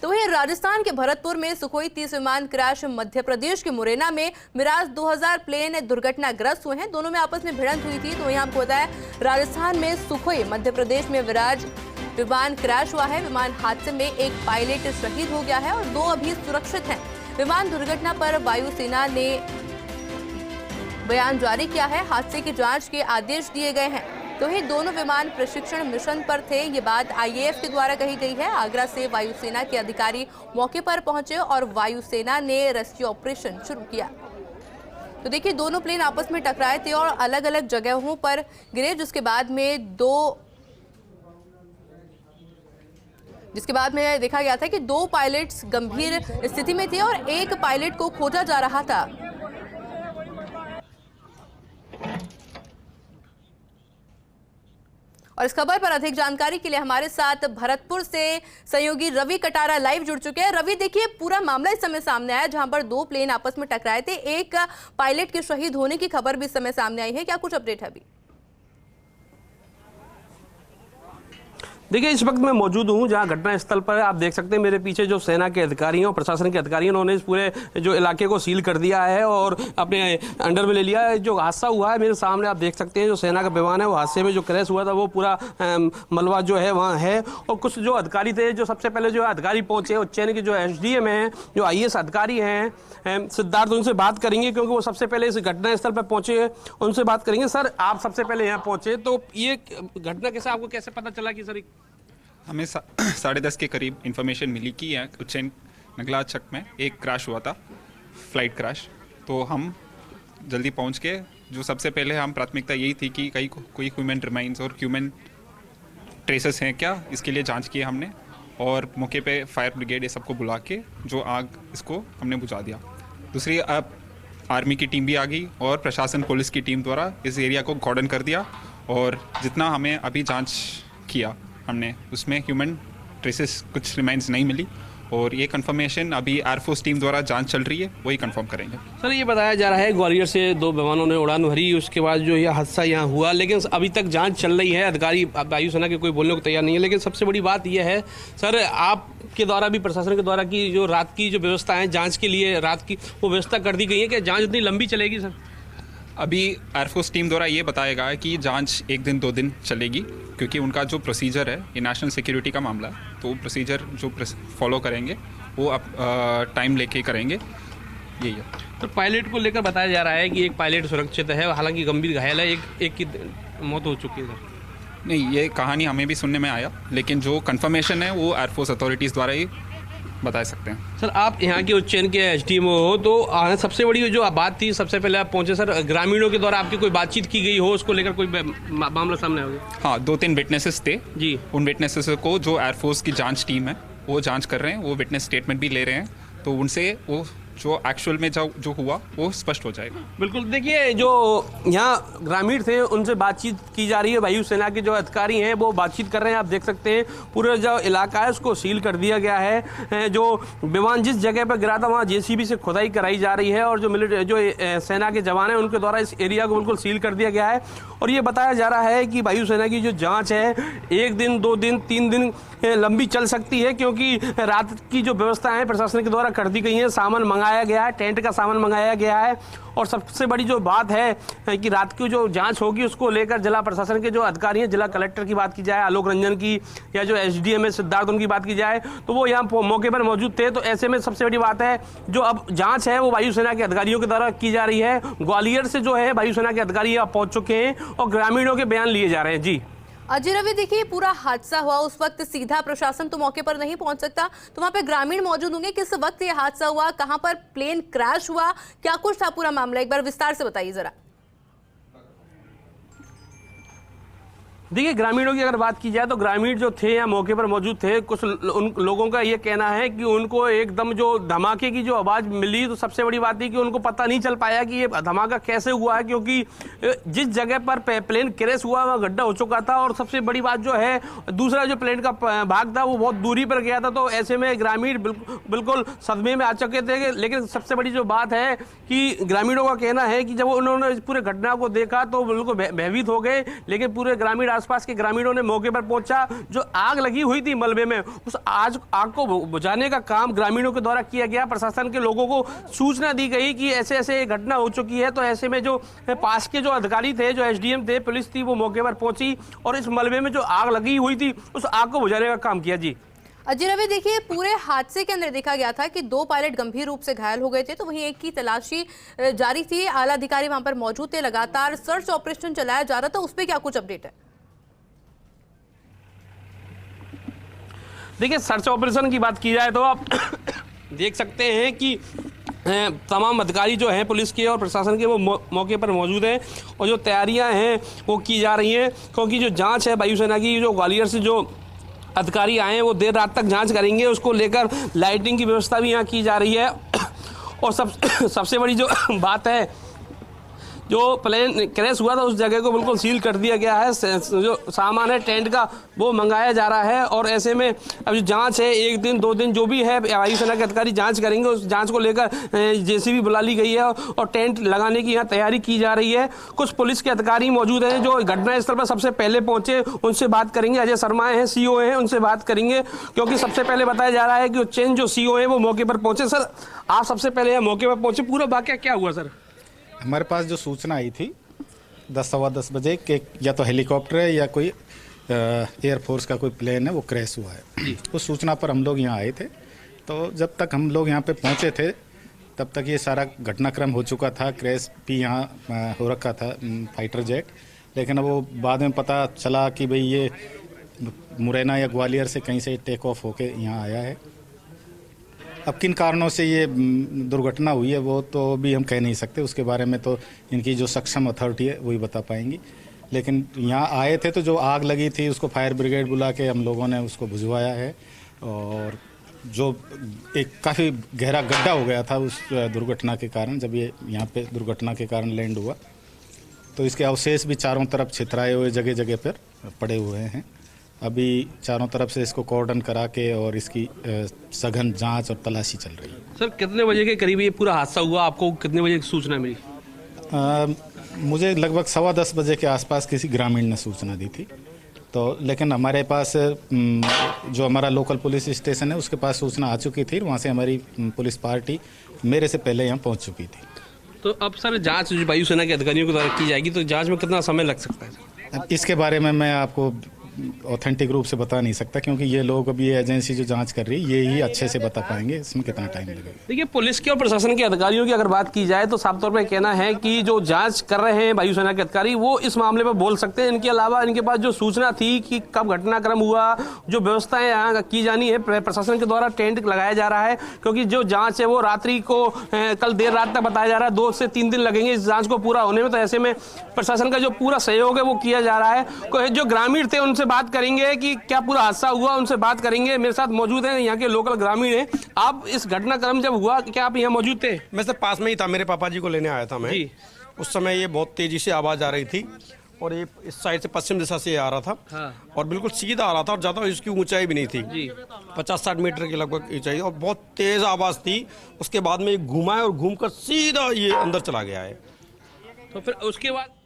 तो वही राजस्थान के भरतपुर में सुखोई 30 विमान क्रैश, मध्य प्रदेश के मुरैना में मिराज 2000 प्लेन दुर्घटनाग्रस्त हुए हैं। दोनों में आपस में भिड़ंत हुई थी। तो वहीं आपको बताया राजस्थान में सुखोई, मध्य प्रदेश में विराज विमान क्रैश हुआ है। विमान हादसे में एक पायलट शहीद हो गया है और 2 अभी सुरक्षित हैं। विमान दुर्घटना पर वायुसेना ने बयान जारी किया है। हादसे की जांच के आदेश दिए गए हैं। तो ये दोनों विमान प्रशिक्षण मिशन पर थे। ये बात आईएएफ के द्वारा कही गई है। आगरा से वायुसेना के अधिकारी मौके पर पहुंचे और वायुसेना ने रेस्क्यू ऑपरेशन शुरू किया। तो देखिए, दोनों प्लेन आपस में टकराए थे और अलग अलग जगहों पर गिरे, जिसके बाद में देखा गया था कि 2 पायलट्स गंभीर स्थिति में थे और एक पायलट को खोजा जा रहा था। और इस खबर पर अधिक जानकारी के लिए हमारे साथ भरतपुर से सहयोगी रवि कटारा लाइव जुड़ चुके हैं। रवि, देखिए, पूरा मामला इस समय सामने आया जहां पर 2 प्लेन आपस में टकराए थे। एक पायलट के शहीद होने की खबर भी इस समय सामने आई है। क्या कुछ अपडेट है अभी? देखिए, इस वक्त मैं मौजूद हूँ जहाँ घटना स्थल पर आप देख सकते हैं मेरे पीछे जो सेना के अधिकारी हैं और प्रशासन के अधिकारी हैं, उन्होंने इस पूरे जो इलाके को सील कर दिया है और अपने अंडर में ले लिया है। जो हादसा हुआ है मेरे सामने आप देख सकते हैं, जो सेना का विमान है वो हादसे में जो क्रैश हुआ था वो पूरा मलबा जो है वहाँ है। और कुछ जो अधिकारी थे, जो सबसे पहले जो अधिकारी पहुंचे उज्जैन के जो एसडीएम हैं, जो आईएएस अधिकारी हैं सिद्धार्थ, उनसे बात करेंगे क्योंकि वो सबसे पहले इस घटना स्थल पर पहुंचे। उनसे बात करेंगे। सर, आप सबसे पहले यहाँ पहुंचे, तो ये घटना कैसे, आपको कैसे पता चला कि सर? हमें 10:30 के करीब इन्फॉर्मेशन मिली कि यहाँ उज्जैन नगला चक में एक क्रैश हुआ था, फ्लाइट क्रैश। तो हम जल्दी पहुँच के जो सबसे पहले हम प्राथमिकता यही थी कि कोई ह्यूमन रिमाइंस और ह्यूमन ट्रेसेस हैं क्या, इसके लिए जांच की हमने। और मौके पे फायर ब्रिगेड ये सबको बुला के जो आग इसको हमने बुझा दिया। दूसरी, अब आर्मी की टीम भी आ गई और प्रशासन पुलिस की टीम द्वारा इस एरिया को कॉर्डन कर दिया। और जितना हमें अभी जांच किया हमने, उसमें ह्यूमन ट्रेसेस कुछ रिमाइंस नहीं मिली। और ये कंफर्मेशन अभी एयरफोर्स टीम द्वारा जांच चल रही है, वही कंफर्म करेंगे। सर, ये बताया जा रहा है ग्वालियर से 2 विमानों ने उड़ान भरी, उसके बाद जो यह हादसा यहाँ हुआ, लेकिन अभी तक जांच चल रही है। अधिकारी वायुसेना के कोई बोलने को तैयार नहीं है। लेकिन सबसे बड़ी बात यह है सर, आपके द्वारा भी, प्रशासन के द्वारा की जो रात की जो व्यवस्था है जाँच के लिए, रात की वो व्यवस्था कर दी गई है कि जाँच इतनी लंबी चलेगी? सर, अभी एयरफोर्स टीम द्वारा ये बताया गया है कि जांच 1 दिन 2 दिन चलेगी, क्योंकि उनका जो प्रोसीजर है, ये नेशनल सिक्योरिटी का मामला है, तो प्रोसीजर जो फॉलो करेंगे वो अब टाइम लेके करेंगे, यही है। तो पायलट को लेकर बताया जा रहा है कि एक पायलट सुरक्षित है, हालांकि गंभीर घायल है, एक की मौत हो चुकी है। सर, नहीं, ये कहानी हमें भी सुनने में आया, लेकिन जो कंफर्मेशन है वो एयरफोर्स अथॉरिटीज़ द्वारा ही बता सकते हैं। सर, आप यहाँ के उज्जैन के एसडीएम हो, तो सबसे बड़ी जो बात थी, सबसे पहले आप पहुँचे सर, ग्रामीणों के द्वारा आपकी कोई बातचीत की गई हो, उसको लेकर कोई मामला सामने आ गया? हाँ, 2-3 विटनेसेस थे जी। उन विटनेसेस को जो एयरफोर्स की जांच टीम है वो जांच कर रहे हैं, वो विटनेस स्टेटमेंट भी ले रहे हैं, तो उनसे वो जो एक्चुअल में जो हुआ वो स्पष्ट हो जाएगा। बिल्कुल। देखिए, जो यहाँ ग्रामीण थे उनसे बातचीत की जा रही है। वायुसेना के जो अधिकारी हैं वो बातचीत कर रहे हैं। आप देख सकते हैं पूरा जो इलाका है उसको सील कर दिया गया है। जो विमान जिस जगह पर गिरा था वहाँ जेसीबी से खुदाई कराई जा रही है और जो सेना के जवान हैं उनके द्वारा इस एरिया को बिल्कुल सील कर दिया गया है। और ये बताया जा रहा है कि वायुसेना की जो जाँच है 1 दिन 2 दिन 3 दिन लंबी चल सकती है, क्योंकि रात की जो व्यवस्था है प्रशासन के द्वारा कर दी गई है। सामान मंगाया गया है, टेंट का सामान मंगाया गया है। और सबसे बड़ी जो बात है कि रात की जो जांच होगी उसको लेकर जिला प्रशासन के जो अधिकारी हैं, जिला कलेक्टर की बात की जाए, आलोक रंजन की, या जो एसडीएम है सिद्धार्थ, उनकी बात की जाए, तो वो यहाँ मौके पर मौजूद थे। तो ऐसे में सबसे बड़ी बात है जो अब जांच है वो वायुसेना के अधिकारियों के द्वारा की जा रही है। ग्वालियर से जो है वायुसेना के अधिकारी यहाँ पहुँच चुके हैं और ग्रामीणों के बयान लिए जा रहे हैं। जी अजय रवि, देखिए, पूरा हादसा हुआ उस वक्त सीधा प्रशासन तो मौके पर नहीं पहुंच सकता, तो वहां पे ग्रामीण मौजूद होंगे। किस वक्त ये हादसा हुआ, कहां पर प्लेन क्रैश हुआ, क्या कुछ था पूरा मामला, एक बार विस्तार से बताइए जरा। देखिए, ग्रामीणों की अगर बात की जाए तो ग्रामीण जो थे यहाँ मौके पर मौजूद थे, कुछ उन लोगों का ये कहना है कि उनको एकदम जो धमाके की जो आवाज़ मिली, तो सबसे बड़ी बात है कि उनको पता नहीं चल पाया कि ये धमाका कैसे हुआ है, क्योंकि जिस जगह पर प्लेन क्रैश हुआ वहाँ गड्ढा हो चुका था। और सबसे बड़ी बात जो है, दूसरा जो प्लेन का भाग था वो बहुत दूरी पर गया था। तो ऐसे में ग्रामीण बिल्कुल सदमे में आ चुके थे। लेकिन सबसे बड़ी जो बात है कि ग्रामीणों का कहना है कि जब उन्होंने इस पूरे घटना को देखा तो बिल्कुल भयभीत हो गए। लेकिन पूरे ग्रामीण आसपास के ग्रामीणों ने मौके पर पहुंचा। जो आग लगी हुई थी मलबे में, उस आग को बुझाने का काम ग्रामीणों के द्वारा किया गया। प्रशासन के लोगों को सूचना दी गई कि ऐसे ऐसे घटना हो चुकी है, तो ऐसे में जो पास के जो अधिकारी थे, जो एसडीएम थे, पुलिस थी, वो मौके पर पहुंची और इस मलबे में जो आग लगी हुई थी उस आग को बुझाने का काम किया। जी अजय रवि, देखिए पूरे हादसे के अंदर देखा गया था कि 2 पायलट गंभीर रूप से घायल हो गए थे, तो वहीं एक की तलाशी जारी थी। आला अधिकारी वहां पर मौजूद थे, लगातार सर्च ऑपरेशन चलाया जा रहा था, उस पर क्या कुछ अपडेट है? देखिए, सर्च ऑपरेशन की बात की जाए तो आप देख सकते हैं कि तमाम अधिकारी जो हैं पुलिस के और प्रशासन के, वो मौके पर मौजूद हैं और जो तैयारियां हैं वो की जा रही हैं, क्योंकि जो जांच है वायुसेना की, जो ग्वालियर से जो अधिकारी आए हैं वो देर रात तक जांच करेंगे। उसको लेकर लाइटिंग की व्यवस्था भी यहाँ की जा रही है। और सबसे बड़ी जो बात है, जो प्लेन क्रैश हुआ था उस जगह को बिल्कुल सील कर दिया गया है। जो सामान है टेंट का वो मंगाया जा रहा है और ऐसे में अब जो जांच है 1 दिन 2 दिन जो भी है वायुसेना के अधिकारी जांच करेंगे। उस जांच को लेकर जेसीबी बुला ली गई है और टेंट लगाने की यहाँ तैयारी की जा रही है। कुछ पुलिस के अधिकारी मौजूद हैं जो घटनास्थल पर सबसे पहले पहुंचे, उनसे बात करेंगे। अजय शर्मा हैं, सीओ हैं, उनसे बात करेंगे, क्योंकि सबसे पहले बताया जा रहा है कि उज्जैन जो सीओ हैं वो मौके पर पहुंचे। सर, आप सबसे पहले मौके पर पहुंचे, पूरा वाकया क्या हुआ सर? हमारे पास जो सूचना आई थी 10 सवा 10 बजे कि या तो हेलीकॉप्टर है या कोई एयरफोर्स का कोई प्लेन है वो क्रैश हुआ है। उस सूचना पर हम लोग यहाँ आए थे। तो जब तक हम लोग यहाँ पे पहुँचे थे तब तक ये सारा घटनाक्रम हो चुका था। क्रैश भी यहाँ हो रखा था फाइटर जेट, लेकिन अब वो बाद में पता चला कि भाई ये मुरैना या ग्वालियर से कहीं से टेक ऑफ होके यहाँ आया है। अब किन कारणों से ये दुर्घटना हुई है वो तो भी हम कह नहीं सकते, उसके बारे में तो इनकी जो सक्षम अथॉरिटी है वही बता पाएंगी। लेकिन यहाँ आए थे तो जो आग लगी थी उसको फायर ब्रिगेड बुला के हम लोगों ने उसको बुझवाया है और जो एक काफ़ी गहरा गड्ढा हो गया था उस दुर्घटना के कारण, जब ये यहाँ पे दुर्घटना के कारण लैंड हुआ तो इसके अवशेष भी चारों तरफ छितराए हुए जगह जगह पर पड़े हुए हैं। अभी चारों तरफ से इसको कॉर्डन करा के और इसकी सघन जांच और तलाशी चल रही है। सर, कितने बजे के करीब ये पूरा हादसा हुआ? आपको कितने बजे की सूचना मिली? मुझे लगभग 10:15 बजे के आसपास किसी ग्रामीण ने सूचना दी थी। तो लेकिन हमारे पास जो हमारा लोकल पुलिस स्टेशन है उसके पास सूचना आ चुकी थी, वहाँ से हमारी पुलिस पार्टी मेरे से पहले यहाँ पहुँच चुकी थी। तो अब सर जाँच वायुसेना के अधिकारियों के द्वारा की जाएगी, तो जाँच में कितना समय लग सकता है? अब इसके बारे में मैं आपको ऑथेंटिक रूप से बता नहीं सकता, क्योंकि ये लोग अभी ये एजेंसी जो जांच कर रही है ये ही अच्छे से बता पाएंगे इसमें कितना टाइम लगेगा। देखिए, पुलिस के और प्रशासन के अधिकारियों की अगर बात की जाए तो साफ तौर पर कहना है कि जो जांच कर रहे हैं वायुसेना के अधिकारी वो इस मामले पर बोल सकते हैं। इनके अलावा इनके पास जो सूचना थी कि कब घटनाक्रम हुआ, जो व्यवस्थाएं यहाँ की जानी है, प्रशासन के द्वारा टेंट लगाया जा रहा है, क्योंकि जो जाँच है वो रात्रि को कल देर रात तक बताया जा रहा है। 2 से 3 दिन लगेंगे इस जाँच को पूरा होने में। तो ऐसे में प्रशासन का जो पूरा सहयोग है वो किया जा रहा है। जो ग्रामीण थे उनसे बात करेंगे कि क्या पूरा हादसा हुआ, उनसे बात करेंगे। मेरे साथ मौजूद हैं यहाँ के लोकल ग्रामीण हैं। आप इस घटनाक्रम जब हुआ, क्या आप यहाँ मौजूद थे? मैं सर पास में ही था, मेरे पापा जी को लेने आया था मैं। उस समय ये बहुत तेजी से आवाज आ रही थी और ये इस साइड से पश्चिम दिशा से आ रहा था। हाँ। और बिल्कुल सीधा आ रहा था और ज्यादा इसकी ऊंचाई भी नहीं थी, 50-60 मीटर के लगभग ऊंचाई और बहुत तेज आवाज थी। उसके बाद में ये घुमा है और घूमकर सीधा ये अंदर चला गया है। तो फिर उसके बाद